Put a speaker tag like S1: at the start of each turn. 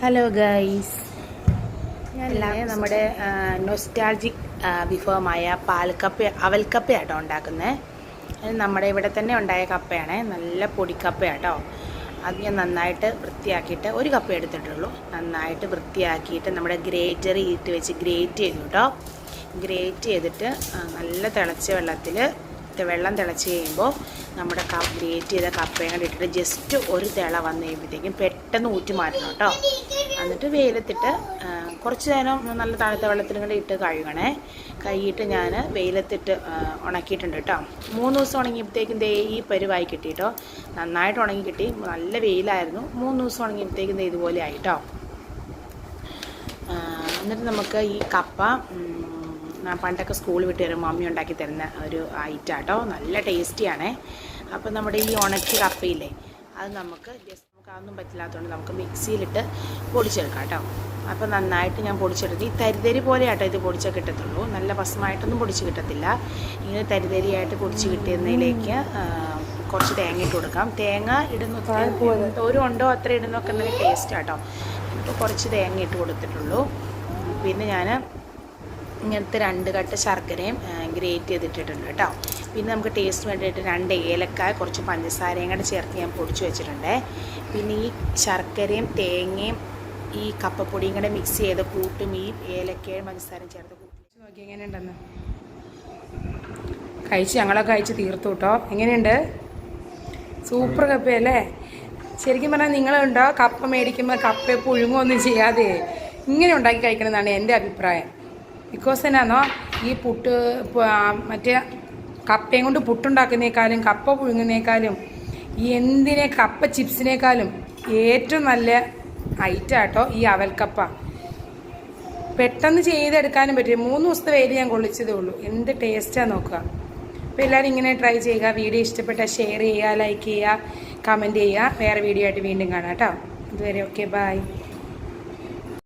S1: Hello guys, എല്ലാവരും നമ്മുടെ nostalgic വിഭവമായ അവൽക്കപ്പയാട്ടോ ഉണ്ടാക്കുന്നത്. അത് നമ്മുടെ ഇവിടെ തന്നെ ഉണ്ടായ കപ്പയാണ്, നല്ല പൊടിക്കപ്പയാട്ടോ. അത് ഞാൻ നന്നായിട്ട് വൃത്തിയാക്കിയിട്ട് ഒരു കപ്പ എടുത്തിട്ടുള്ളൂ. നന്നായിട്ട് വൃത്തിയാക്കിയിട്ട് നമ്മുടെ ഗ്രേറ്ററിൽ ഇട്ട് വെച്ച് ഗ്രേറ്റ് ചെയ്തു കേട്ടോ. ഗ്രേറ്റ് ചെയ്തിട്ട് നല്ല തിളച്ച വെള്ളം തിളച്ച് കഴിയുമ്പോൾ നമ്മുടെ ഗ്രേറ്റ് ചെയ്ത കപ്പയും കൂടെ ഇട്ടിട്ട് ജസ്റ്റ് ഒരു തിള വന്നു കഴിയുമ്പോഴത്തേക്കും പെട്ടെന്ന് ഊറ്റി മാറ്റണം കേട്ടോ. എന്നിട്ട് വെയിലത്തിട്ട് കുറച്ച് നേരം നല്ല തണുത്ത വെള്ളത്തിലും കൂടെ ഇട്ട് കഴുകണേ. കഴുകിയിട്ട് ഞാൻ വെയിലത്തിട്ട് ഉണക്കിയിട്ടുണ്ട് കേട്ടോ. 3 ദിവസം ഉണങ്ങിയപ്പോഴത്തേക്കും ഈ പരുവായി കിട്ടി കേട്ടോ. നന്നായിട്ട് ഉണങ്ങി കിട്ടി, നല്ല വെയിലായിരുന്നു. 3 ദിവസം ഉണങ്ങിയപ്പോഴത്തേക്കും ഇതുപോലെ ആയിട്ടോ. എന്നിട്ട് നമുക്ക് ഈ കപ്പ പണ്ടൊക്കെ സ്കൂൾ വിട്ട് വരുമ്പോൾ മമ്മി ഉണ്ടാക്കി തരുന്ന ഒരു ഐറ്റാട്ടോ, നല്ല ടേസ്റ്റിയാണേ. അപ്പോൾ നമ്മുടെ ഈ ഉണക്കി കപ്പയില്ലേ, അത് നമുക്ക് അതൊന്നും പറ്റില്ലാത്തതുകൊണ്ട് നമുക്ക് മിക്സിയിലിട്ട് പൊടിച്ചെടുക്കാം കേട്ടോ. അപ്പോൾ നന്നായിട്ട് ഞാൻ പൊടിച്ചെടുത്ത് ഈ തരിതരി പോലെ ആട്ടോ ഇത് പൊടിച്ചാൽ കിട്ടത്തുള്ളൂ. നല്ല ഭസ്മമായിട്ടൊന്നും പൊടിച്ച് കിട്ടത്തില്ല. ഇങ്ങനെ തരിതരിയായിട്ട് പൊടിച്ച് കിട്ടുന്നതിലേക്ക് കുറച്ച് തേങ്ങ ഇട്ട് കൊടുക്കാം. തേങ്ങ ഇടുന്ന ഒരു ഉണ്ടോ അത്ര ഇടുന്നൊക്കെ നല്ല ടേസ്റ്റ് ആട്ടോ. ഇപ്പോൾ കുറച്ച് തേങ്ങ ഇട്ട് കൊടുത്തിട്ടുള്ളൂ. പിന്നെ ഞാൻ ഇങ്ങനത്തെ 2 കട്ട ശർക്കരയും ഗ്രേറ്റ് ചെയ്തിട്ടിട്ടുണ്ട് കേട്ടോ. പിന്നെ നമുക്ക് ടേസ്റ്റ് വേണ്ടിയിട്ട് 2 ഏലക്കായ കുറച്ച് പഞ്ചസാരയും കൂടെ ചേർത്ത് ഞാൻ പൊടിച്ച് വെച്ചിട്ടുണ്ട്. പിന്നെ ഈ ശർക്കരയും തേങ്ങയും ഈ കപ്പപ്പൊടിയും കൂടെ മിക്സ് ചെയ്ത് കൂട്ടും ഈ ഏലക്കയും പഞ്ചസാരയും ചേർത്ത് കൂട്ടി നോക്കി എങ്ങനെയുണ്ടെന്ന്. ഞങ്ങളൊക്കെ കഴിച്ച് തീർത്തു കേട്ടോ. എങ്ങനെയുണ്ട്? സൂപ്പർ കപ്പയല്ലേ? ശരിക്കും പറഞ്ഞാൽ നിങ്ങളുണ്ടോ കപ്പ മേടിക്കുമ്പോൾ കപ്പ പുഴുങ്ങൊന്നും ചെയ്യാതെ ഇങ്ങനെ ഉണ്ടാക്കി കഴിക്കണമെന്നാണ് എൻ്റെ അഭിപ്രായം. ബിക്കോസ് എന്നാന്നോ, ഈ മറ്റേ കപ്പയും കൊണ്ട് പുട്ടുണ്ടാക്കുന്നേക്കാളും കപ്പ പുഴുങ്ങുന്നേക്കാളും കപ്പ ചിപ്സിനേക്കാളും ഏറ്റവും നല്ല ഐറ്റാട്ടോ ഈ അവൽക്കപ്പ. പെട്ടെന്ന് ചെയ്തെടുക്കാനും പറ്റും. 3 ദിവസത്തെ വെയിൽ ഞാൻ കൊള്ളിച്ചതേ ഉള്ളൂ. എന്ത് ടേസ്റ്റാണ് നോക്കുക. അപ്പോൾ എല്ലാവരും ഇങ്ങനെ ട്രൈ ചെയ്യുക. വീഡിയോ ഇഷ്ടപ്പെട്ടാൽ ഷെയർ ചെയ്യുക, ലൈക്ക് ചെയ്യുക, കമൻറ്റ് ചെയ്യുക. വേറെ വീഡിയോ ആയിട്ട് വീണ്ടും കാണാം കേട്ടോ. അതുവരെ ഓക്കെ, ബൈ.